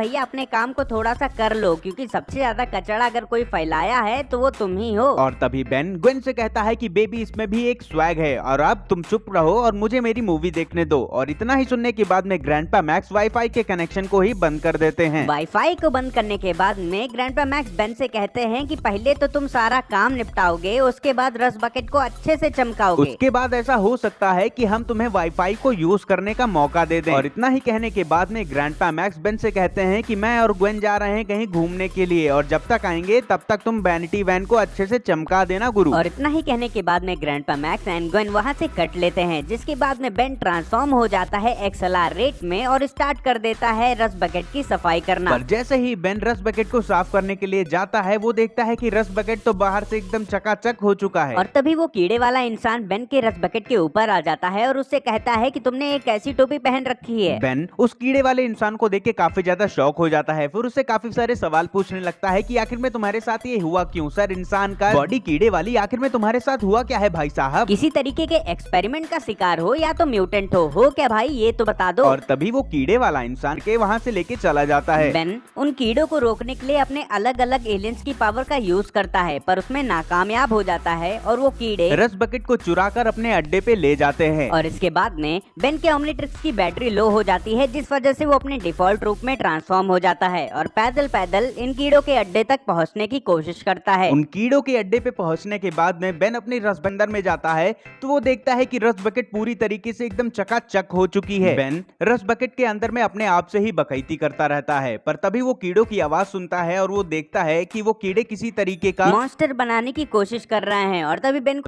भैया अपने काम को थोड़ा सा कर लो, क्योंकि सबसे ज्यादा कचरा अगर कोई फैलाया है तो वो तुम ही हो। और तभी बेन ग्वेन से कहता है कि बेबी इसमें भी एक स्वैग है और अब तुम चुप रहो और मुझे मेरी मूवी देखने दो। और इतना ही सुनने के बाद में ग्रैंडपा मैक्स वाईफाई के कनेक्शन को ही बंद कर देते हैं। वाईफाई को बंद करने के बाद में ग्रैंडपा मैक्स बेन से कहते हैं कि पहले तो तुम सारा काम निपटाओगे, उसके बाद रस बकेट को अच्छे से चमकाओगे। उसके बाद ऐसा हो सकता है कि हम तुम्हें वाईफाई को यूज करने का मौका दे दें। और इतना ही कहने के बाद में ग्रैंडपा मैक्स बेन से कहते हैं कि मैं और ग्वेन जा रहे हैं कहीं घूमने के लिए और जब तक आएंगे तब तक तुम वैनिटी वैन को अच्छे से चमका देना गुरु। और इतना ही कहने के बाद में ग्रैंडपा मैक्स एंड ग्वेन वहाँ से कट लेते हैं, जिसके बाद में बेन ट्रांसफॉर्म हो जाता है एक्सएलआर रेट में और स्टार्ट कर देता है रस बकेट की सफाई करना। पर जैसे ही बेन रस बकेट को साफ करने के लिए जाता है वो देखता है कि रस बकेट तो बाहर से एकदम चकाचक हो चुका है। और तभी वो कीड़े वाला इंसान बेन के रस बकेट के ऊपर आ जाता है और उससे कहता है कि तुमने एक ऐसी टोपी पहन रखी है। बेन उस कीड़े वाले इंसान को देख के काफी ज्यादा शॉक हो जाता है, फिर उससे काफी सारे सवाल पूछने लगता है कि आखिर में तुम्हारे साथ ये हुआ क्यों? सर इंसान का बॉडी कीड़े वाली, आखिर में तुम्हारे साथ हुआ क्या है भाई साहब? किसी तरीके के एक्सपेरिमेंट का शिकार हो या तो म्यूटेंट हो क्या भाई, ये तो बता दो। और तभी वो कीड़े वाला इंसान के वहाँ से लेके चला जाता है। बेन उन कीड़ों को रोकने के लिए अपने अलग अलग एलियंस की पावर का यूज करता है, पर उसमें नाकामयाब हो जाता है और वो कीड़े रस बकेट को चुरा कर अपने अड्डे पे ले जाते हैं। और इसके बाद में बेन के ओमनिट्रिक्स की बैटरी लो हो जाती है, जिस वजह से वो अपने डिफॉल्ट रूप में ट्रांसफॉर्म हो जाता है और पैदल पैदल इन कीड़ों के अड्डे तक पहुंचने की कोशिश करता है। उन कीड़ों के अड्डे पे पहुंचने के बाद में बेन अपनी रस बंदर में जाता है तो वो देखता है कि रस बकेट पूरी तरीके से एकदम चकाचक हो चुकी है। बेन रस बकेट के अंदर में अपने आप से ही बकैती करता रहता है, पर तभी वो कीड़ों की आवाज सुनता है और वो देखता है कि वो कीड़े किसी तरीके का मॉन्स्टर बनाने की कोशिश कर रहे हैं। और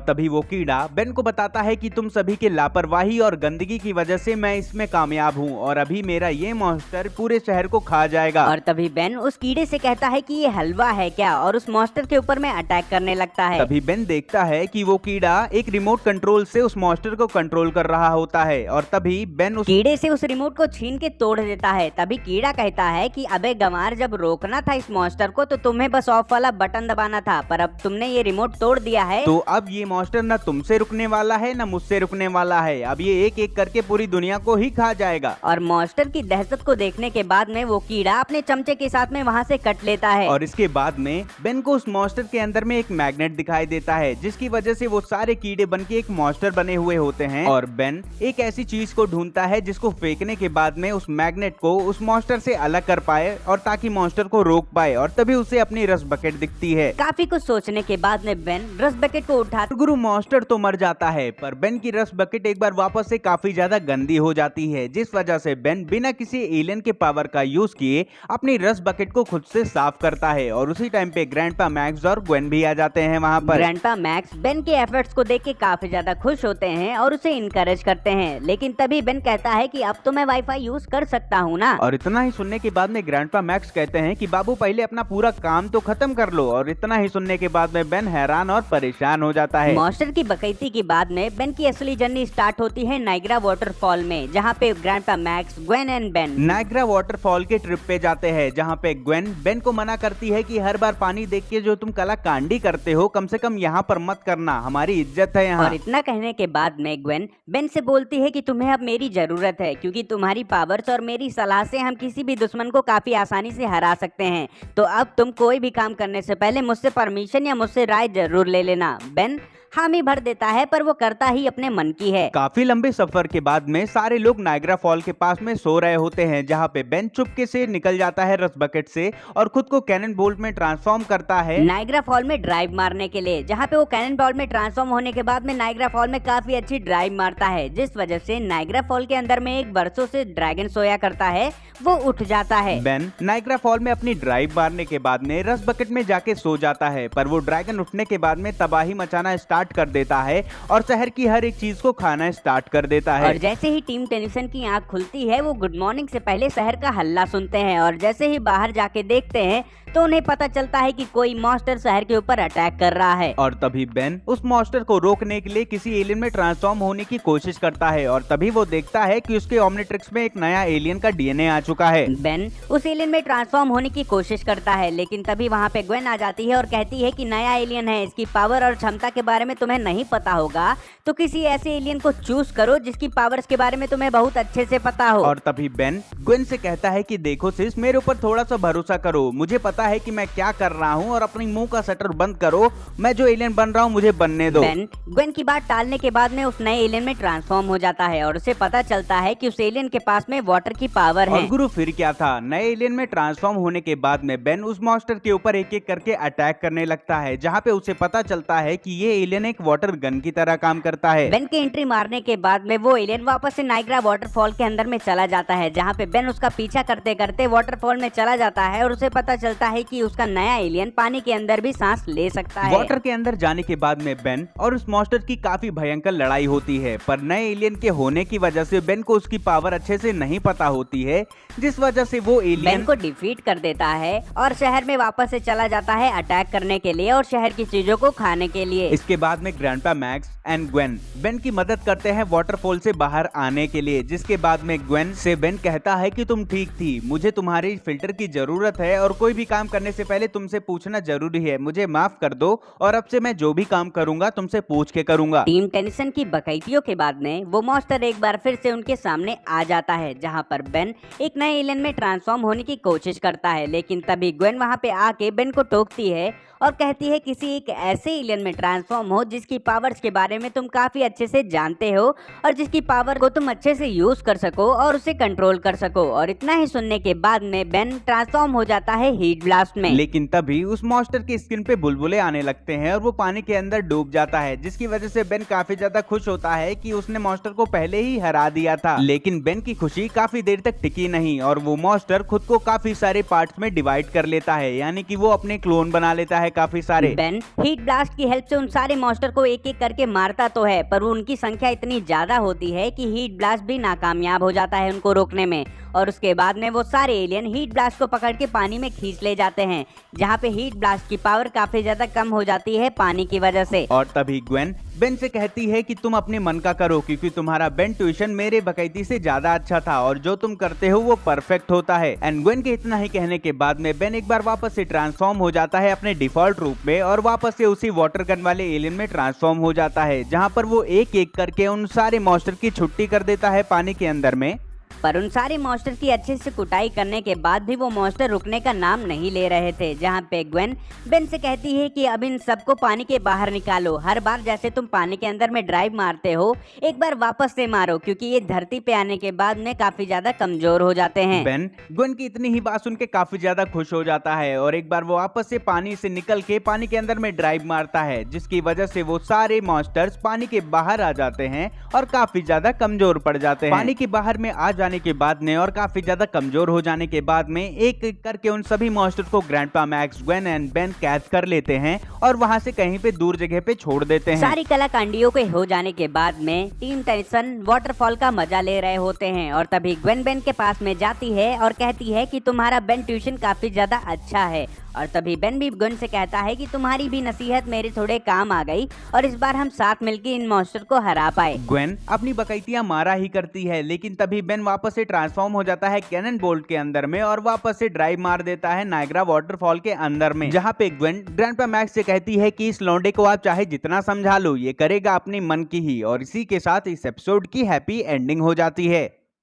तभी वो कीड़ा बेन को बताता है कि तुम सभी के लापरवाही और गंदगी की वजह से मैं इसमें कामयाब हूँ और अभी मेरा ये मॉन्स्टर पूरे शहर को खा जाएगा। और तभी बेन उस कीड़े से कहता है कि ये हलवा है क्या, और उस मॉन्स्टर के ऊपर में अटैक करने लगता है। तभी बेन देखता है कि वो कीड़ा एक रिमोट कंट्रोल से उस मॉन्स्टर को कंट्रोल कर रहा होता है और तभी बेन उस कीड़े से उस रिमोट को छीन के तोड़ देता है। तभी कीड़ा कहता है कि अबे गंवार, जब रोकना था इस मॉन्स्टर को तो तुम्हें बस ऑफ वाला बटन दबाना था, पर अब तुमने ये रिमोट तोड़ दिया है तो अब ये मॉन्स्टर न तुमसे रुकने वाला है न मुझसे रुकने वाला है, अब ये एक एक करके पूरी दुनिया को ही खा जाएगा। और मॉन्स्टर की दहशत को देखने के बाद में वो कीड़ा अपने चमचे के साथ में वहाँ से कट लेता है। और इसके बाद में बेन को उस मॉन्स्टर के अंदर में एक मैग्नेट दिखाई देता है, जिसकी वजह से वो सारे कीड़े बन के एक मॉन्स्टर बने हुए होते हैं। और बेन एक ऐसी चीज को ढूंढता है जिसको फेंकने के बाद में उस मैग्नेट को उस मॉन्स्टर से अलग कर पाए और ताकि मॉन्स्टर को रोक पाए, और तभी उसे अपनी रस बकेट दिखती है। काफी कुछ सोचने के बाद में बेन रस बकेट को उठा गुरु मॉन्स्टर तो मर जाता है, पर बेन की रस बकेट एक बार वापस से काफी ज्यादा गंदी हो जाती है, जिस वजह से बेन बिना किसी एलियन के पावर का यूज किए अपनी रस बकेट को खुद से साफ करता है। और उसी टाइम पे ग्रैंडपा मैक्स और ग्वेन भी आ जाते हैं वहाँ पर। ग्रैंडपा मैक्स बेन के एफर्ट्स को देख के काफी ज्यादा खुश होते हैं और उसे इनकरेज करते हैं, लेकिन तभी बेन कहता है कि अब तो मैं वाईफाई यूज कर सकता हूँ ना। और इतना ही सुनने के बाद में ग्रैंडपा मैक्स कहते हैं कि बाबू पहले अपना पूरा काम तो खत्म कर लो। और इतना ही सुनने के बाद में बेन हैरान और परेशान हो जाता है। मॉन्स्टर की बकैती के बाद में बेन की असली जर्नी स्टार्ट होती है नाइग्रा वाटरफॉल में, जहाँ पे grandpa Max, Gwen and Ben Niagara waterfall के ट्रिप पे जाते हैं, जहाँ पे ग्वेन बेन को मना करती है कि हर बार पानी देख के जो तुम कलाकांडी करते हो कम से कम यहाँ पर मत करना, हमारी इज्जत है यहाँ। और इतना कहने के बाद में ग्वेन बेन से बोलती है कि तुम्हें अब मेरी जरूरत है, क्योंकि तुम्हारी पावर्स और मेरी सलाह से हम किसी भी दुश्मन को काफी आसानी से हरा सकते हैं, तो अब तुम कोई भी काम करने से पहले मुझसे परमिशन या मुझसे राय जरूर ले लेना। बेन हामी भर देता है, पर वो करता ही अपने मन की है। काफी लंबे सफर के बाद में सारे लोग नाइग्रा फॉल के पास में सो रहे होते हैं, जहाँ पे बेन चुपके से निकल जाता है रस बकेट से और खुद को कैनन बोल्ट में ट्रांसफॉर्म करता है नाइग्रा फॉल में ड्राइव मारने के लिए, जहाँ पे वो कैनन बॉल में ट्रांसफॉर्म होने के बाद में नाइग्रा फॉल में काफी अच्छी ड्राइव मारता है, जिस वजह से नाइग्रा फॉल के अंदर में एक बरसों से ड्रैगन सोया करता है, वो उठ जाता है। बेन नाइग्रा फॉल में अपनी ड्राइव मारने के बाद में रस बकेट में जाके सो जाता है, पर वो ड्रैगन उठने के बाद में तबाही मचाना स्टार्ट कर देता है और शहर की हर एक चीज को खाना स्टार्ट कर देता है। और जैसे ही टीम टेनिसन की आंख खुलती है, वो गुड मॉर्निंग से पहले शहर का हल्ला सुनते हैं और जैसे ही बाहर जाके देखते हैं तो उन्हें पता चलता है कि कोई मॉन्स्टर शहर के ऊपर अटैक कर रहा है। और तभी बेन उस मॉन्स्टर को रोकने के लिए किसी एलियन में ट्रांसफॉर्म होने की कोशिश करता है और तभी वो देखता है कि उसके ओमनिट्रिक्स में एक नया एलियन का डीएनए आ चुका है। बेन उस एलियन में ट्रांसफॉर्म होने की कोशिश करता है, लेकिन तभी वहाँ पे ग्वेन आ जाती है और कहती है कि नया एलियन है, इसकी पावर और क्षमता के बारे में तुम्हें नहीं पता होगा, तो किसी ऐसे एलियन को चूज करो जिसकी पावर्स के बारे में तुम्हें बहुत अच्छे से पता हो। और तभी बेन ग्वेन से कहता है कि देखो सिस, मेरे ऊपर थोड़ा सा भरोसा करो, मुझे पता है कि मैं क्या कर रहा हूँ और अपनी मुंह का शटर बंद करो, मैं जो एलियन बन रहा हूँ मुझे बनने दो। बेन ग्वेन की बात टालने के बाद में उस नए एलियन में ट्रांसफॉर्म हो जाता है और उसे पता चलता है कि उस एलियन के पास में वाटर की पावर है। और गुरु फिर क्या था, नए एलियन में ट्रांसफॉर्म होने के बाद में बेन उस मॉन्स्टर के ऊपर एक एक करके अटैक करने लगता है, जहाँ पे उसे पता चलता है कि ये एलियन एक वाटर गन की तरह काम करता है। बेन के एंट्री मारने के बाद में वो एलियन वापस से नाइग्रा वाटरफॉल के अंदर में चला जाता है, जहाँ पे बेन उसका पीछा करते करते वाटरफॉल में चला जाता है और उसे पता चलता है कि उसका नया एलियन पानी के अंदर भी सांस ले सकता है। वाटर के अंदर जाने के बाद में बेन और उस मॉन्स्टर की काफी भयंकर लड़ाई होती है, पर नए एलियन के होने की वजह से बेन को उसकी पावर अच्छे से नहीं पता होती है, जिस वजह से वो एलियन बेन को डिफीट कर देता है और शहर में वापस से चला जाता है अटैक करने के लिए और शहर की चीजों को खाने के लिए। इसके बाद में grandpa max and Gwen Ben की मदद करते हैं वाटरफॉल से बाहर आने के लिए, जिसके बाद में ग्वेन से बेन कहता है कि तुम ठीक थी, मुझे तुम्हारी फिल्टर की जरूरत है और कोई भी काम करने से पहले तुमसे पूछना जरूरी है, मुझे माफ कर दो और अब से मैं जो भी काम करूंगा तुमसे पूछ के करूंगा। टीम टेंशन की बकैतियों के बाद में वो मॉन्स्टर एक बार फिर से उनके सामने आ जाता है, जहां पर बेन एक नए एलियन में ट्रांसफॉर्म होने की कोशिश करता है, लेकिन तभी ग्वेन वहां पे आके बेन को टोकती है और कहती है किसी एक ऐसे एलियन में ट्रांसफॉर्म हो जिसकी पावर्स के बारे में तुम काफी अच्छे से जानते हो और जिसकी पावर को तुम अच्छे से यूज कर सको और उसे कंट्रोल कर सको। और इतना ही सुनने के बाद में बेन ट्रांसफॉर्म हो जाता है हीट ब्लास्ट में। लेकिन तभी उस मॉन्स्टर की स्किन पे बुलबुले आने लगते हैं और वो पानी के अंदर डूब जाता है, जिसकी वजह से बेन काफी ज्यादा खुश होता है कि उसने मॉन्स्टर को पहले ही हरा दिया था। लेकिन बेन की खुशी काफी देर तक टिकी नहीं और वो मॉन्स्टर खुद को काफी सारे पार्ट्स में डिवाइड कर लेता है, यानी कि वो अपने क्लोन बना लेता है काफी सारे। बेन हीट ब्लास्ट की हेल्प से उन सारे मॉन्स्टर को एक एक करके मारता तो है, पर उनकी संख्या इतनी ज्यादा होती है कि हीट ब्लास्ट भी नाकामयाब हो जाता है उनको रोकने में। और उसके बाद में वो सारे एलियन हीट ब्लास्ट को पकड़ के पानी में खींच ले जाते हैं, जहाँ पे हीट ब्लास्ट की पावर काफी ज्यादा कम हो जाती है पानी की वजह से। और तभी ग्वेन बेन से कहती है कि तुम अपने मन का करो, क्योंकि तुम्हारा बेन ट्यूशन मेरे बकैती से ज्यादा अच्छा था और जो तुम करते हो वो परफेक्ट होता है। एंड ग्वेन के इतना ही कहने के बाद में बेन एक बार वापस से ट्रांसफॉर्म हो जाता है अपने डिफॉल्ट रूप में और वापस से उसी वाटर गन वाले एलियन में ट्रांसफॉर्म हो जाता है, जहाँ पर वो एक एक करके उन सारे मॉन्स्टर की छुट्टी कर देता है पानी के अंदर में। पर उन सारे मॉन्स्टर की अच्छे से कुटाई करने के बाद भी वो मॉन्स्टर रुकने का नाम नहीं ले रहे थे, जहाँ पे ग्वेन बेन से कहती है कि अब इन सबको पानी के बाहर निकालो, हर बार जैसे तुम पानी के अंदर में ड्राइव मारते हो एक बार वापस से मारो, क्योंकि ये धरती पे आने के बाद में काफी ज्यादा कमजोर हो जाते हैं। बेन ग्वेन की इतनी ही बात सुन के काफी ज्यादा खुश हो जाता है और एक बार वो वापस से पानी से निकल के पानी के अंदर में ड्राइव मारता है, जिसकी वजह से वो सारे मॉन्स्टर्स पानी के बाहर आ जाते हैं और काफी ज्यादा कमजोर पड़ जाते हैं। पानी के बाहर में आ जाने के बाद में और काफी ज्यादा कमजोर हो जाने के बाद में एक एक करके उन सभी मॉन्स्टर को grandpa Max, Gwen and Ben catch कर लेते हैं और वहां से कहीं पे दूर जगह पे छोड़ देते हैं। सारी कलाकांडियों के हो जाने के बाद में टीम टेंशन वाटरफॉल का मजा ले रहे होते हैं और तभी ग्वेन बेन के पास में जाती है और कहती है कि तुम्हारा बेन ट्यूशन काफी ज्यादा अच्छा है। और तभी बेन भी ग्वेन से कहता है कि तुम्हारी भी नसीहत मेरे थोड़े काम आ गई और इस बार हम साथ मिलकर इन मॉन्स्टर को हरा पाए। ग्वेन अपनी बकैतियां मारा ही करती है, लेकिन तभी बेन वापस से ट्रांसफॉर्म हो जाता है कैनन बोल्ट के अंदर में और वापस से ड्राइव मार देता है नायग्रा वाटरफॉल के अंदर में, जहाँ पे ग्वेन ग्रैंडपा मैक्स से कहती है कि इस लौंडे को आप चाहे जितना समझा लो, ये करेगा अपने मन की ही। और इसी के साथ इस एपिसोड की हैप्पी एंडिंग हो जाती है।